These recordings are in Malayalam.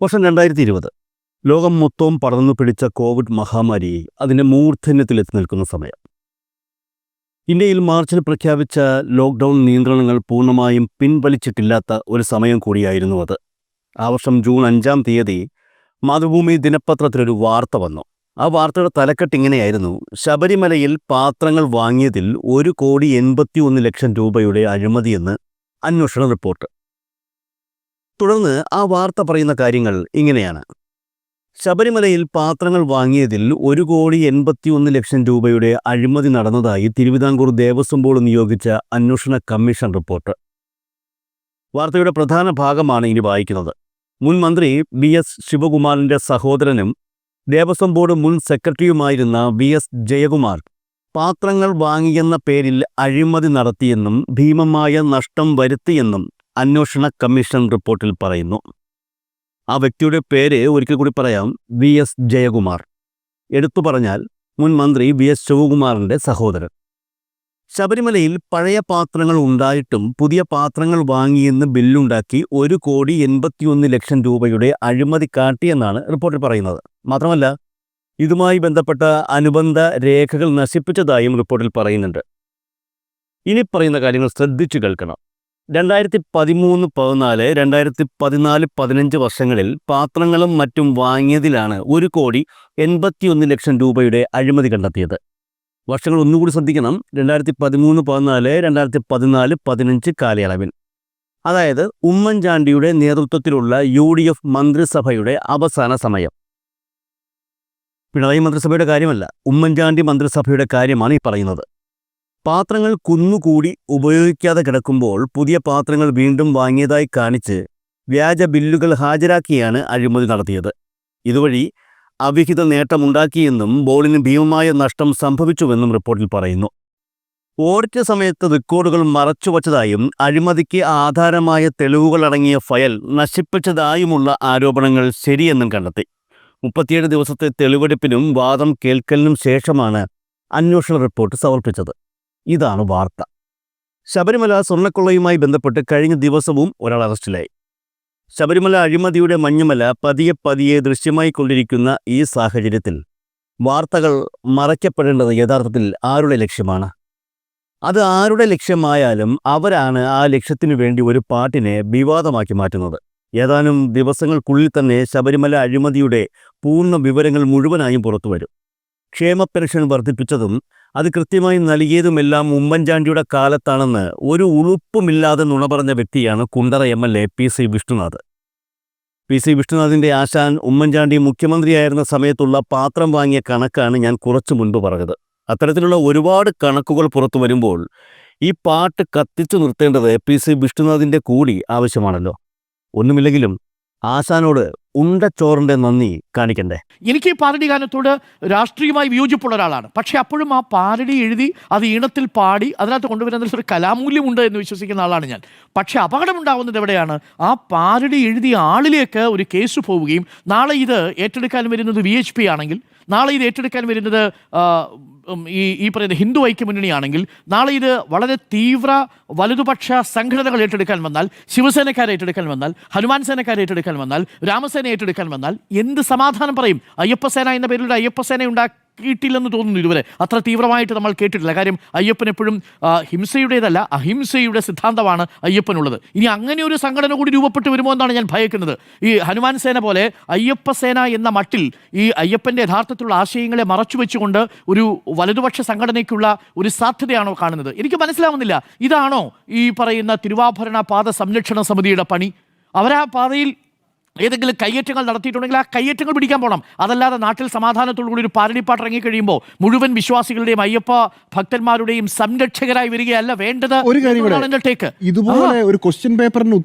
വർഷം 2020 ലോകം മൊത്തവും പടർന്നു പിടിച്ച കോവിഡ് മഹാമാരി അതിൻ്റെ മൂർധന്യത്തിലെത്തി നിൽക്കുന്ന സമയം. ഇന്ത്യയിൽ മാർച്ചിൽ പ്രഖ്യാപിച്ച ലോക്ക്ഡൗൺ നിയന്ത്രണങ്ങൾ പൂർണ്ണമായും പിൻവലിച്ചിട്ടില്ലാത്ത ഒരു സമയം കൂടിയായിരുന്നു അത്. ആ വർഷം ജൂൺ 5-ാം തീയതി മാതൃഭൂമി ദിനപത്രത്തിലൊരു വാർത്ത വന്നു. ആ വാർത്തയുടെ തലക്കെട്ട് ഇങ്ങനെയായിരുന്നു: ശബരിമലയിൽ പാത്രങ്ങൾ വാങ്ങിയതിൽ 1,81,00,000 രൂപയുടെ അഴിമതിയെന്ന് അന്വേഷണ റിപ്പോർട്ട്. തുടർന്ന് ആ വാർത്ത പറയുന്ന കാര്യങ്ങൾ ഇങ്ങനെയാണ്: ശബരിമലയിൽ പാത്രങ്ങൾ വാങ്ങിയതിൽ 1,81,00,000 രൂപയുടെ അഴിമതി നടന്നതായി തിരുവിതാംകൂർ ദേവസ്വം ബോർഡ് നിയോഗിച്ച അന്വേഷണ കമ്മീഷൻ റിപ്പോർട്ട്. വാർത്തയുടെ പ്രധാന ഭാഗമാണ് ഇനി വായിക്കുന്നത്. മുൻ മന്ത്രി BS ശിവകുമാറിൻ്റെ സഹോദരനും ദേവസ്വം ബോർഡ് മുൻ സെക്രട്ടറിയുമായിരുന്ന VS ജയകുമാർ പാത്രങ്ങൾ വാങ്ങിയെന്ന പേരിൽ അഴിമതി നടത്തിയെന്നും ഭീമമായ നഷ്ടം വരുത്തിയെന്നും അന്വേഷണ കമ്മീഷൻ റിപ്പോർട്ടിൽ പറയുന്നു. ആ വ്യക്തിയുടെ പേര് ഒരിക്കൽ കൂടി പറയാം: VS ജയകുമാർ. എടുത്തു പറഞ്ഞാൽ മുൻ മന്ത്രി BS ശിവകുമാറിൻ്റെ സഹോദരൻ. ശബരിമലയിൽ പഴയ പാത്രങ്ങൾ ഉണ്ടായിട്ടും പുതിയ പാത്രങ്ങൾ വാങ്ങിയെന്ന് ബില്ലുണ്ടാക്കി 1,81,00,000 രൂപയുടെ അഴിമതി കാട്ടിയെന്നാണ് റിപ്പോർട്ടിൽ പറയുന്നത്. മാത്രമല്ല, ഇതുമായി ബന്ധപ്പെട്ട അനുബന്ധ രേഖകൾ നശിപ്പിച്ചതായും റിപ്പോർട്ടിൽ പറയുന്നുണ്ട്. ഇനി പറയുന്ന കാര്യങ്ങൾ ശ്രദ്ധിച്ചു കേൾക്കണം. 2013-14, 2014-15 വർഷങ്ങളിൽ പാത്രങ്ങളും മറ്റും വാങ്ങിയതിലാണ് 1,81,00,000 രൂപയുടെ അഴിമതി കണ്ടെത്തിയത്. വർഷങ്ങൾ ഒന്നുകൂടി ശ്രദ്ധിക്കണം: 2013-14, 2014-15 കാലയളവിൽ. അതായത് ഉമ്മൻചാണ്ടിയുടെ നേതൃത്വത്തിലുള്ള UDF മന്ത്രിസഭയുടെ അവസാന സമയം. പിണറായി മന്ത്രിസഭയുടെ കാര്യമല്ല, ഉമ്മൻചാണ്ടി മന്ത്രിസഭയുടെ കാര്യമാണ് ഈ പറയുന്നത്. പാത്രങ്ങൾ കുന്നുകൂടി ഉപയോഗിക്കാതെ കിടക്കുമ്പോൾ പുതിയ പാത്രങ്ങൾ വീണ്ടും വാങ്ങിയതായി കാണിച്ച് വ്യാജ ബില്ലുകൾ ഹാജരാക്കിയാണ് അഴിമതി നടത്തിയത്. ഇതുവഴി അവിഹിത നേട്ടമുണ്ടാക്കിയെന്നും ബോർഡിന് ഭീമമായ നഷ്ടം സംഭവിച്ചുവെന്നും റിപ്പോർട്ടിൽ പറയുന്നു. ഓഡിറ്റ് സമയത്ത് റെക്കോർഡുകൾ മറച്ചുവച്ചതായും അഴിമതിക്ക് ആധാരമായ തെളിവുകളടങ്ങിയ ഫയൽ നശിപ്പിച്ചതായുമുള്ള ആരോപണങ്ങൾ ശരിയെന്നും കണ്ടെത്തി. 37 ദിവസത്തെ തെളിവെടുപ്പിനും വാദം കേൾക്കലിനും ശേഷമാണ് അന്വേഷണ റിപ്പോർട്ട് സമർപ്പിച്ചത്. ഇതാണ് വാർത്ത. ശബരിമല സ്വർണ്ണക്കൊള്ളയുമായി ബന്ധപ്പെട്ട് കഴിഞ്ഞ ദിവസവും ഒരാൾ അറസ്റ്റിലായി. ശബരിമല അഴിമതിയുടെ മഞ്ഞുമല പതിയെ ദൃശ്യമായി കൊണ്ടിരിക്കുന്ന ഈ സാഹചര്യത്തിൽ വാർത്തകൾ മറയ്ക്കപ്പെടേണ്ടത് യഥാർത്ഥത്തിൽ ആരുടെ ലക്ഷ്യമാണ്? അത് ആരുടെ ലക്ഷ്യമായാലും അവരാണ് ആ ലക്ഷ്യത്തിനു വേണ്ടി ഒരു പാട്ടിനെ വിവാദമാക്കി മാറ്റുന്നത്. ഏതാനും ദിവസങ്ങൾക്കുള്ളിൽ തന്നെ ശബരിമല അഴിമതിയുടെ പൂർണ്ണ വിവരങ്ങൾ മുഴുവനായും പുറത്തു വരും. ക്ഷേമ പെൻഷൻ വർദ്ധിപ്പിച്ചതും അത് കൃത്യമായി നൽകിയതുമെല്ലാം ഉമ്മൻചാണ്ടിയുടെ കാലത്താണെന്ന് ഒരു ഉളുപ്പുമില്ലാതെ നുണ പറഞ്ഞ വ്യക്തിയാണ് Kundara MLA PC Vishnunath. PC വിഷ്ണുനാഥിൻ്റെ ആശാൻ ഉമ്മൻചാണ്ടി മുഖ്യമന്ത്രിയായിരുന്ന സമയത്തുള്ള പാത്രം വാങ്ങിയ കണക്കാണ് ഞാൻ കുറച്ചു മുൻപ് പറഞ്ഞത്. അത്തരത്തിലുള്ള ഒരുപാട് കണക്കുകൾ പുറത്തു വരുമ്പോൾ ഈ പാട്ട് കത്തിച്ചു നിർത്തേണ്ടത് PC വിഷ്ണുനാഥിൻ്റെ കൂടി ആവശ്യമാണല്ലോ. ഒന്നുമില്ലെങ്കിലും ആശാനോട് ഉണ്ടച്ചോറിൻ്റെ നന്ദി കാണിക്കണ്ടേ? എനിക്ക് ഈ പാരഡി ഗാനത്തോട് രാഷ്ട്രീയമായി വിയോജിപ്പുള്ള ഒരാളാണ്. പക്ഷേ അപ്പോഴും ആ പാരഡി എഴുതി അത് ഈണത്തിൽ പാടി അതിനകത്ത് കൊണ്ടുവരുന്നതിൽ ഒരു കലാമൂല്യമുണ്ട് എന്ന് വിശ്വസിക്കുന്ന ആളാണ് ഞാൻ. പക്ഷേ അപകടമുണ്ടാകുന്നത് എവിടെയാണ്? ആ പാരഡി എഴുതിയ ആളിലേക്ക് ഒരു കേസ് പോവുകയും നാളെ ഇത് ഏറ്റെടുക്കാൻ വരുന്നത് VHP ആണെങ്കിൽ, നാളെ ഇത് ഏറ്റെടുക്കാൻ വരുന്നത് ഈ പറയുന്ന ഹിന്ദു ഐക്യമുന്നണിയാണെങ്കിൽ, നാളെ ഇത് വളരെ തീവ്ര വലതുപക്ഷ സംഘടനകൾ ഏറ്റെടുക്കാൻ വന്നാൽ, ശിവസേനക്കാരെ ഏറ്റെടുക്കാൻ വന്നാൽ, ഹനുമാൻ സേനക്കാരെ ഏറ്റെടുക്കാൻ വന്നാൽ, രാമസേന ഏറ്റെടുക്കാൻ വന്നാൽ എന്ത് സമാധാനം പറയും? അയ്യപ്പസേന എന്ന പേരിലൊരു അയ്യപ്പസേന ഉണ്ടാക്കിയിട്ടില്ലെന്ന് തോന്നുന്നു. ഇതുവരെ അത്ര തീവ്രമായിട്ട് നമ്മൾ കേട്ടിട്ടില്ല. കാര്യം അയ്യപ്പൻ എപ്പോഴും ഹിംസയുടേതല്ല, അഹിംസയുടെ സിദ്ധാന്തമാണ് അയ്യപ്പനുള്ളത്. ഇനി അങ്ങനെ ഒരു സംഘടന കൂടി രൂപപ്പെട്ട് വരുമോ എന്നാണ് ഞാൻ ഭയക്കുന്നത്. ഈ ഹനുമാൻ സേന പോലെ അയ്യപ്പസേന എന്ന മട്ടിൽ ഈ അയ്യപ്പൻ്റെ യഥാർത്ഥത്തിലുള്ള ആശയങ്ങളെ മറച്ചു വെച്ചുകൊണ്ട് ഒരു വലതുപക്ഷ സംഘടനയ്ക്കുള്ള ഒരു സാധ്യതയാണോ കാണുന്നത്? എനിക്ക് മനസ്സിലാവുന്നില്ല. ഇതാണോ ഈ പറയുന്ന തിരുവാഭരണ പാത സംരക്ഷണ സമിതിയുടെ പണി? അവരാ പാതയിൽ ഏതെങ്കിലും കയ്യേറ്റങ്ങൾ നടത്തിയിട്ടുണ്ടെങ്കിൽ ആ കയ്യേറ്റങ്ങൾ പിടിക്കാൻ പോകണം. അതല്ലാതെ നാട്ടിൽ സമാധാനത്തോടുകൂടി ഒരു പാരടിപ്പാട്ട് ഇറങ്ങിക്കഴിയുമ്പോൾ മുഴുവൻ വിശ്വാസികളുടെയും അയ്യപ്പ ഭക്തന്മാരുടെയും സംരക്ഷകരായി വരികയല്ല വേണ്ടത്. ഇതുപോലെ ഒരു ക്വസ്റ്റ്യൻ പേപ്പറിന്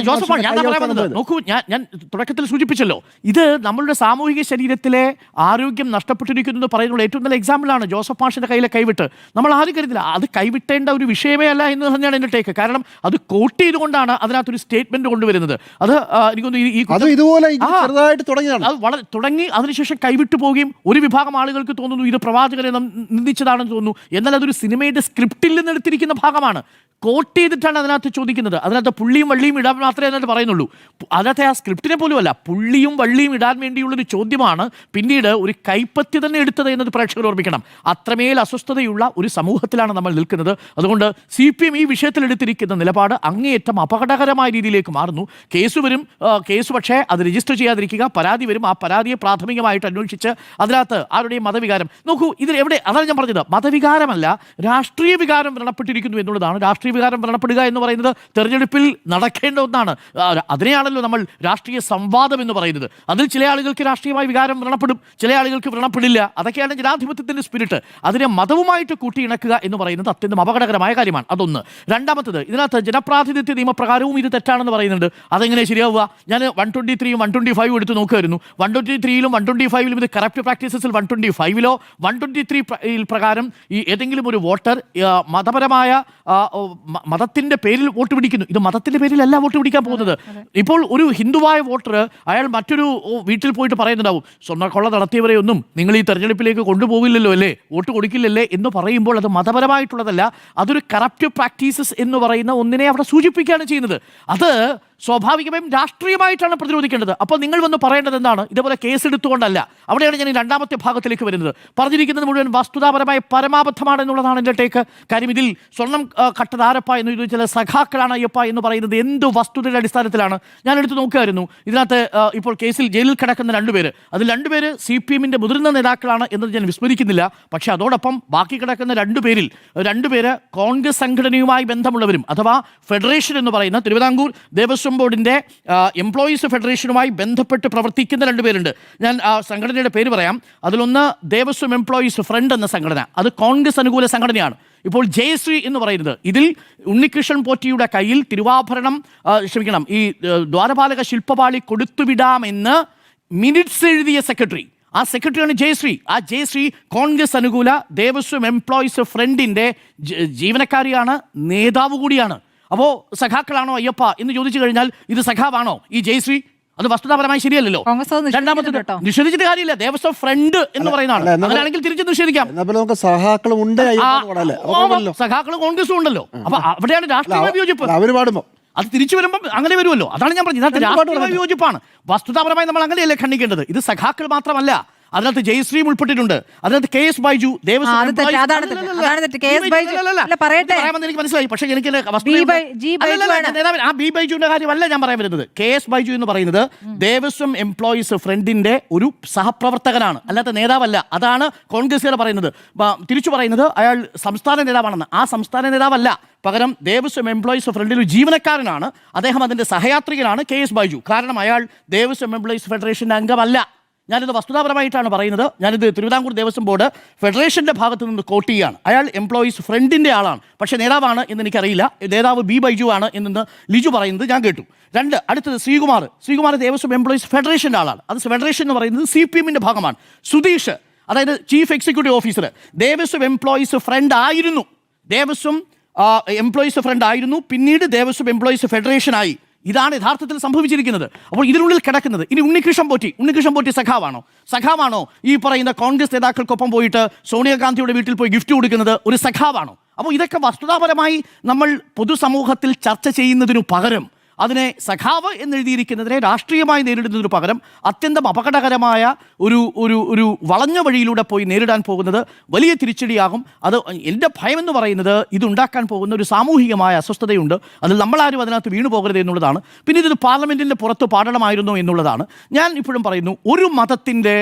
ജോസഫ്, ഞാൻ പറയുന്നത് നോക്കൂ, ഞാൻ തുടക്കത്തിൽ സൂചിപ്പിച്ചല്ലോ, ഇത് നമ്മളുടെ സാമൂഹിക ശരീരത്തിലെ ആരോഗ്യം നഷ്ടപ്പെട്ടിരിക്കുന്നത് പറയുന്നത് ഏറ്റവും നല്ല എക്സാമ്പിളാണ്. ജോസഫ് മാഷിന്റെ കയ്യിലെ കൈവിട്ട് നമ്മൾ ആരും കരുതില്ല. അത് കൈവിട്ടേണ്ട ഒരു വിഷയമേ അല്ല എന്ന് തന്നെയാണ് എൻ്റെ ടേക്ക്. കാരണം അത് കോട്ട് ചെയ്തുകൊണ്ടാണ് അതിനകത്തൊരു സ്റ്റേറ്റ്മെന്റ് കൊണ്ടുവരുന്നത്. അത് എനിക്ക് തുടങ്ങി അതിനുശേഷം കൈവിട്ടു പോവുകയും ഒരു വിഭാഗം ആളുകൾക്ക് തോന്നുന്നു ഇത് പ്രവാചകരെ നിന്ദിച്ചതാണെന്ന് തോന്നുന്നു. എന്നാൽ അതൊരു സിനിമയുടെ സ്ക്രിപ്റ്റിൽ നിന്ന് എടുത്തിരിക്കുന്ന ഭാഗമാണ്. കോട്ട് ചെയ്തിട്ടാണ് അതിനകത്ത് ചോദിക്കുന്നത്. അതിനകത്ത് പുള്ളിയും വള്ളിയും ഇടാൻ മാത്രമേ അതിനകത്ത് പറയുന്നുള്ളൂ. അതിനകത്തെ ആ സ്ക്രിപ്റ്റിനെ പോലും അല്ല, പുള്ളിയും വള്ളിയും ഇടാൻ വേണ്ടിയുള്ളൊരു ചോദ്യമാണ് പിന്നീട് ഒരു കൈപ്പത്തി തന്നെ എടുത്തത് എന്നത് പ്രേക്ഷകർ ഓർമ്മിക്കണം. അത്രമേൽ അസ്വസ്ഥതയുള്ള ഒരു സമൂഹത്തിലാണ് നമ്മൾ നിൽക്കുന്നത്. അതുകൊണ്ട് CPM ഈ വിഷയത്തിൽ എടുത്തിരിക്കുന്ന നിലപാട് അങ്ങേയറ്റം അപകടകരമായ രീതിയിലേക്ക് മാറുന്നു. കേസ് വരും, കേസ് പക്ഷേ അത് രജിസ്റ്റർ ചെയ്യാതിരിക്കുക, പരാതി വരും, ആ പരാതിയെ പ്രാഥമികമായിട്ട് അന്വേഷിച്ച് അതിനകത്ത് ആരുടെയും മതവികാരം നോക്കൂ. ഇതിൽ എവിടെ, അതാണ് ഞാൻ പറഞ്ഞത്, മതവികാരമല്ല രാഷ്ട്രീയ വികാരം വ്രണപ്പെട്ടിരിക്കുന്നു എന്നുള്ളതാണ്. രാഷ്ട്രീയ വികാരം വ്രണപ്പെടുക എന്ന് പറയുന്നത് തെരഞ്ഞെടുപ്പിൽ നടക്കേണ്ട ഒന്നാണ്. അതിനെയാണല്ലോ നമ്മൾ രാഷ്ട്രീയ സംവാദം എന്ന് പറയുന്നത്. അതിൽ ചില ആളുകൾക്ക് രാഷ്ട്രീയമായ വികാരം വ്രണപ്പെടും, ചില ആളുകൾക്ക് വ്രണപ്പെടില്ല. അതൊക്കെയാണ് ജനാധിപത്യത്തിൻ്റെ സ്പിരിറ്റ്. അതിനെ മതവുമായിട്ട് കൂട്ടിയിണക്കുക എന്ന് പറയുന്നത് അത്യന്തം അപകടകരമായ കാര്യമാണ്. അതൊന്ന്. രണ്ടാമത്തത്, ഇതിനകത്ത് ജനപ്രാതിനിധ്യ നിയമപ്രകാരവും ഇത് തെറ്റാണെന്ന് പറയുന്നുണ്ട്. അതെങ്ങനെ ശരിയാവുക? ഞാൻ 123 125 എടുത്ത് നോക്കുമായിരുന്നു. 123 125 ഇത് കറപ്റ്റ് പ്രാക്ടീസസിൽ 125 123 പ്രകാരം ഈ ഏതെങ്കിലും ഒരു വോട്ടർ മതപരമായ മതത്തിന്റെ പേരിൽ വോട്ട് പിടിക്കുന്നു. ഇത് മതത്തിന്റെ പേരിലല്ല വോട്ട് പിടിക്കാൻ പോകുന്നത്. ഇപ്പോൾ ഒരു ഹിന്ദുവായ വോട്ടർ അയാൾ മറ്റൊരു വീട്ടിൽ പോയിട്ട് പറയുന്നുണ്ടാവും, സ്വർണ്ണക്കൊള്ള നടത്തിയവരെ ഒന്നും നിങ്ങൾ ഈ തെരഞ്ഞെടുപ്പിലേക്ക് കൊണ്ടുപോകില്ലല്ലോ അല്ലേ, വോട്ട് കൊടുക്കില്ലല്ലേ എന്ന് പറയുമ്പോൾ അത് മതപരമായിട്ടുള്ളതല്ല, അതൊരു കറപ്റ്റ് പ്രാക്ടീസസ് എന്ന് പറയുന്ന ഒന്നിനെ അവിടെ സൂചിപ്പിക്കുകയാണ് ചെയ്യുന്നത്. അത് സ്വാഭാവികമായും രാഷ്ട്രീയമായിട്ടാണ് പ്രതിരോധിക്കേണ്ടത്. അപ്പോൾ നിങ്ങൾ വന്ന് പറയേണ്ടത് എന്താണ്? ഇതേപോലെ കേസെടുത്തുകൊണ്ടല്ല. അവിടെയാണ് ഞാൻ ഈ രണ്ടാമത്തെ ഭാഗത്തിലേക്ക് വരുന്നത്. പറഞ്ഞിരിക്കുന്നത് മുഴുവൻ വസ്തുതാപരമായ പരമാബദ്ധമാണ് എന്നുള്ളതാണ് എൻ്റെ ടേക്ക്. കാര്യം ഇതിൽ സ്വർണം കട്ടത് ആരപ്പ എന്ന് ചോദിച്ചാൽ സഖാക്കളാണ് അയ്യപ്പ എന്ന് പറയുന്നത് എന്ത് വസ്തുതയുടെ അടിസ്ഥാനത്തിലാണ്? ഞാൻ എടുത്ത് നോക്കുകയായിരുന്നു. ഇതിനകത്ത് ഇപ്പോൾ കേസിൽ ജയിലിൽ കിടക്കുന്ന രണ്ടുപേര്, അതിൽ രണ്ടുപേര് CPMന്റെ മുതിർന്ന നേതാക്കളാണ് എന്നത് ഞാൻ വിസ്മരിക്കുന്നില്ല. പക്ഷേ അതോടൊപ്പം ബാക്കി കിടക്കുന്ന രണ്ടുപേര് കോൺഗ്രസ് സംഘടനയുമായി ബന്ധമുള്ളവരും, അഥവാ ഫെഡറേഷൻ എന്ന് പറയുന്ന തിരുവിതാംകൂർ ദേവസ്വം ബോർഡിൻ്റെ എംപ്ലോയീസ് ഫെഡറേഷനുമായി ബന്ധപ്പെട്ട് പ്രവർത്തിക്കുന്ന രണ്ടുപേരുണ്ട്. ഞാൻ ആ സംഘടനയുടെ പേര് പറയാം. അതിലൊന്ന് ദേവസ്വം എംപ്ലോയീസ് ഫ്രണ്ട് എന്ന സംഘടന, അത് കോൺഗ്രസ് അനുകൂല സംഘടനയാണ്. ഇപ്പോൾ ജയശ്രീ എന്ന് പറയുന്നത്, ഇതിൽ ഉണ്ണികൃഷ്ണൻ പോറ്റിയുടെ കയ്യിൽ തിരുവാഭരണം ഈ ദ്വാരപാലക ശില്പപാളി കൊടുത്തുവിടാമെന്ന് മിനിറ്റ്സ് എഴുതിയ സെക്രട്ടറി, ആ സെക്രട്ടറിയാണ് ജയശ്രീ. ആ ജയശ്രീ കോൺഗ്രസ് അനുകൂല ദേവസ്വം എംപ്ലോയീസ് ഫ്രണ്ടിൻ്റെ ജീവനക്കാരിയാണ്, നേതാവ് കൂടിയാണ്. അപ്പോൾ സഖാക്കളാണോ അയ്യപ്പ എന്ന് ചോദിച്ചു കഴിഞ്ഞാൽ ഇത് സഖാവാണോ ഈ ജയശ്രീ? അത് വസ്തുതാപരമായി ശരിയല്ലല്ലോ. രണ്ടാമത്തെ നിഷേധിച്ചിട്ട് കാര്യമില്ല. ദേവസ്വം ഫ്രണ്ട് എന്ന് പറയുന്നതാണ്. അങ്ങനെയാണെങ്കിൽ തിരിച്ച് നിഷേധിക്കാം. സഖാക്കളും കോൺഗ്രസും ഉണ്ടല്ലോ. അപ്പൊ അവിടെയാണ് രാഷ്ട്രീയ വിയോജിപ്പ്. അത് തിരിച്ചു വരുമ്പോൾ അങ്ങനെ വരുമല്ലോ. അതാണ് ഞാൻ പറഞ്ഞത്, ഇതിനകത്ത് രാഷ്ട്രീയ വിയോജിപ്പാണ്. വസ്തുതാപരമായി നമ്മൾ അങ്ങനെയല്ലേ ഖണ്ഡിക്കേണ്ടത്. ഇത് സഖാക്കൾ മാത്രമല്ല, അതിനകത്ത് ജയശ്രീം ഉൾപ്പെട്ടിട്ടുണ്ട്, അതിനകത്ത് KS ബൈജു ദേവസ്വം എനിക്ക് മനസ്സിലായി. പക്ഷേ എനിക്ക് ആ ബി ബൈജുവിന്റെ കാര്യമല്ല ഞാൻ പറയാൻ വരുന്നത്. KS ബൈജു എന്ന് പറയുന്നത് ദേവസ്വം എംപ്ലോയീസ് ഫ്രണ്ടിന്റെ ഒരു സഹപ്രവർത്തകനാണ്, അല്ലാത്ത നേതാവല്ല. അതാണ് കോൺഗ്രസ്സുകാർ പറയുന്നത്. തിരിച്ചു പറയുന്നത് അയാൾ സംസ്ഥാന നേതാവാണെന്ന്. ആ സംസ്ഥാന നേതാവല്ല, പകരം ദേവസ്വം എംപ്ലോയീസ് ഫ്രണ്ടിൽ ഒരു ജീവനക്കാരനാണ്. അദ്ദേഹം അതിന്റെ സഹയാത്രികനാണ് KS ബൈജു. കാരണം അയാൾ ദേവസ്വം എംപ്ലോയീസ് ഫെഡറേഷന്റെ അംഗമല്ല. ഞാനിത് വസ്തുതാപരമായിട്ടാണ് പറയുന്നത്. ഞാനിത് തിരുവിതാംകൂർ ദേവസ്വം ബോർഡ് ഫെഡറേഷൻ്റെ ഭാഗത്ത് നിന്ന് കോട്ട് ചെയ്യുകയാണ്. അയാൾ എംപ്ലോയീസ് ഫ്രണ്ടിൻ്റെ ആളാണ്, പക്ഷേ നേതാവാണ് എന്ന് എനിക്കറിയില്ല. നേതാവ് ബി ബൈജു ആണ് എന്ന് ലിജു പറയുന്നത് ഞാൻ കേട്ടു. അടുത്തത് ശ്രീകുമാർ ദേവസ്വം എംപ്ലോയീസ് ഫെഡറേഷൻ്റെ ആളാണ്. അത് ഫെഡറേഷൻ എന്ന് പറയുന്നത് CPMന്റെ ഭാഗമാണ്. സുധീഷ്, അതായത് chief executive officer, Devaswom employees front ആയിരുന്നു. പിന്നീട് ദേവസ്വം എംപ്ലോയീസ് ഫെഡറേഷനായി. ഇതാണ് യഥാർത്ഥത്തിൽ സംഭവിച്ചിരിക്കുന്നത്. അപ്പോൾ ഇതിനുള്ളിൽ കിടക്കുന്നത് ഇനി ഉണ്ണികൃഷ്ണൻ പോറ്റി സഖാവാണോ ഈ പറയുന്ന കോൺഗ്രസ് നേതാക്കൾക്കൊപ്പം പോയിട്ട് സോണിയാഗാന്ധിയുടെ വീട്ടിൽ പോയി ഗിഫ്റ്റ് കൊടുക്കുന്നത് ഒരു സഖാവാണോ? അപ്പോൾ ഇതൊക്കെ വസ്തുതാപരമായി നമ്മൾ പൊതുസമൂഹത്തിൽ ചർച്ച ചെയ്യുന്നതിനു പകരം അതിനെ സഖാവ് എന്നെഴുതിയിരിക്കുന്നതിനെ രാഷ്ട്രീയമായി നേരിടുന്നതിനു പകരം അത്യന്തം അപകടകരമായ ഒരു വളഞ്ഞ വഴിയിലൂടെ പോയി നേരിടാൻ പോകുന്നത് വലിയ തിരിച്ചടിയാകും. അത് എൻ്റെ ഭയമെന്ന് പറയുന്നത് ഇതുണ്ടാക്കാൻ പോകുന്ന ഒരു സാമൂഹികമായ അസ്വസ്ഥതയുണ്ട്. അതിൽ നമ്മളാരും അതിനകത്ത് വീണു പോകരുത് എന്നുള്ളതാണ്. പിന്നെ ഇത് പാർലമെൻറ്റിൻ്റെ പുറത്ത് പാടണമായിരുന്നു എന്നുള്ളതാണ്. ഞാൻ ഇപ്പോഴും പറയുന്നു, ഒരു മതത്തിൻ്റെ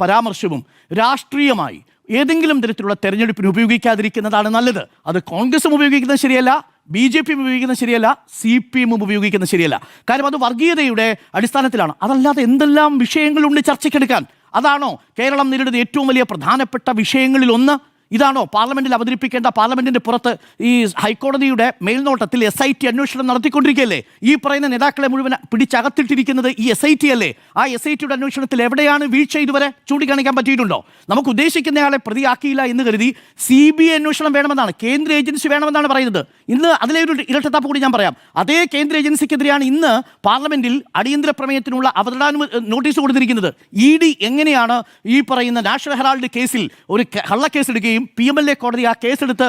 പരാമർശവും രാഷ്ട്രീയമായി ഏതെങ്കിലും തരത്തിലുള്ള തെരഞ്ഞെടുപ്പിന് ഉപയോഗിക്കാതിരിക്കുന്നതാണ് നല്ലത്. അത് കോൺഗ്രസും ഉപയോഗിക്കുന്നത് ശരിയല്ല, BJP ഉപയോഗിക്കുന്നത് ശരിയല്ല, CPM ഉപയോഗിക്കുന്നത് ശരിയല്ല. കാര്യം അത് വർഗീയതയുടെ അടിസ്ഥാനത്തിലാണ്. അതല്ലാതെ എന്തെല്ലാം വിഷയങ്ങളുണ്ട് ചർച്ചയ്ക്കെടുക്കാൻ? അതാണോ കേരളം നേരിടുന്ന ഏറ്റവും വലിയ പ്രധാനപ്പെട്ട വിഷയങ്ങളിൽ ഒന്ന്? ഇതാണോ പാർലമെന്റിൽ അവതരിപ്പിക്കേണ്ട? പാർലമെന്റിന്റെ പുറത്ത് ഈ ഹൈക്കോടതിയുടെ മേൽനോട്ടത്തിൽ SIT അന്വേഷണം നടത്തിക്കൊണ്ടിരിക്കുകയല്ലേ? ഈ പറയുന്ന നേതാക്കളെ മുഴുവൻ പിടിച്ചകത്തിട്ടിരിക്കുന്നത് ഈ SIT അല്ലേ? ആ SITയുടെ അന്വേഷണത്തിൽ എവിടെയാണ് വീഴ്ച ഇതുവരെ ചൂണ്ടിക്കാണിക്കാൻ പറ്റിയിട്ടുണ്ടോ? നമുക്ക് ഉദ്ദേശിക്കുന്നയാളെ പ്രതിയാക്കിയില്ല എന്ന് കരുതി CBI അന്വേഷണം വേണമെന്നാണ്, കേന്ദ്ര ഏജൻസി വേണമെന്നാണ് പറയുന്നത്. ഇന്ന് അതിലെ ഒരു ഇരട്ടത്താപ്പ് കൂടി ഞാൻ പറയാം. അതേ കേന്ദ്ര ഏജൻസിക്കെതിരെയാണ് ഇന്ന് പാർലമെന്റിൽ അടിയന്തര പ്രമേയത്തിനുള്ള നോട്ടീസ് കൊടുത്തിരിക്കുന്നത്. ED എങ്ങനെയാണ് ഈ പറയുന്ന നാഷണൽ ഹെറാൾഡ് കേസിൽ ഒരു കള്ളക്കേസ് എടുക്കുകയും ചെയ്യുകയും PMLA കോടതി ആ കേസെടുത്ത്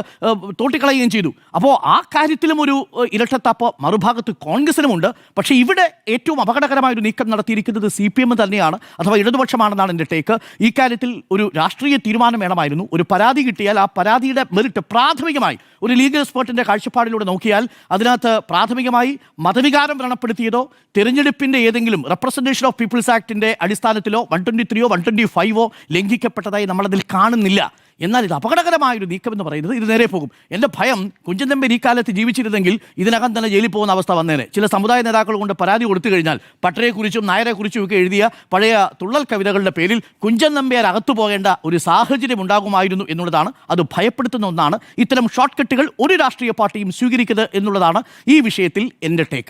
തോട്ടിക്കളയുകയും ചെയ്തു. അപ്പോൾ ആ കാര്യത്തിലും ഒരു ഇരട്ടത്താപ്പ് മറുഭാഗത്ത് കോൺഗ്രസിനുമുണ്ട്. പക്ഷേ ഇവിടെ ഏറ്റവും അപകടകരമായ ഒരു നീക്കം നടത്തിയിരിക്കുന്നത് CPM തന്നെയാണ്, അഥവാ ഇടതുപക്ഷമാണെന്നാണ് എൻ്റെ ടേക്ക്. ഈ കാര്യത്തിൽ ഒരു രാഷ്ട്രീയ തീരുമാനം വേണമായിരുന്നു. ഒരു പരാതി കിട്ടിയാൽ ആ പരാതിയുടെ മെറിറ്റ് പ്രാഥമികമായി ഒരു ലീഗൽ എക്സ്പേർട്ടിൻ്റെ കാഴ്ചപ്പാടിലൂടെ നോക്കിയാൽ അതിനകത്ത് പ്രാഥമികമായി മതവികാരം വ്രണപ്പെടുത്തിയതോ തിരഞ്ഞെടുപ്പിൻ്റെ ഏതെങ്കിലും റെപ്രസെൻറ്റേഷൻ ഓഫ് പീപ്പിൾസ് ആക്ടിൻ്റെ അടിസ്ഥാനത്തിലോ 123 125 ലംഘിക്കപ്പെട്ടതായി നമ്മളതിൽ കാണുന്നില്ല. എന്നാൽ ഇത് അപകടകരമായൊരു നീക്കം എന്ന് പറയുന്നത് ഇത് നേരെ പോകും. എൻ്റെ ഭയം കുഞ്ചൻ നമ്പ്യാർ ഈ കാലത്ത് ജീവിച്ചിരുന്നെങ്കിൽ ഇതിനകം തന്നെ ജയിലിൽ പോകുന്ന അവസ്ഥ വന്നേനെ. ചില സമുദായ നേതാക്കൾ കൊണ്ട് പരാതി കൊടുത്തു കഴിഞ്ഞാൽ പട്ടരെക്കുറിച്ചും നായരെക്കുറിച്ചും ഒക്കെ എഴുതിയ പഴയ തുള്ളൽ കവിതകളുടെ പേരിൽ കുഞ്ചൻ നമ്പ്യാർ അകത്തു പോകേണ്ട ഒരു സാഹചര്യം ഉണ്ടാകുമായിരുന്നു എന്നുള്ളതാണ്. അത് ഭയപ്പെടുത്തുന്ന ഒന്നാണ്. ഇത്തരം ഷോർട്ട് കട്ടുകൾ ഒരു രാഷ്ട്രീയ പാർട്ടിയും സ്വീകരിക്കരുത് എന്നുള്ളതാണ് ഈ വിഷയത്തിൽ എൻ്റെ ടേക്ക്.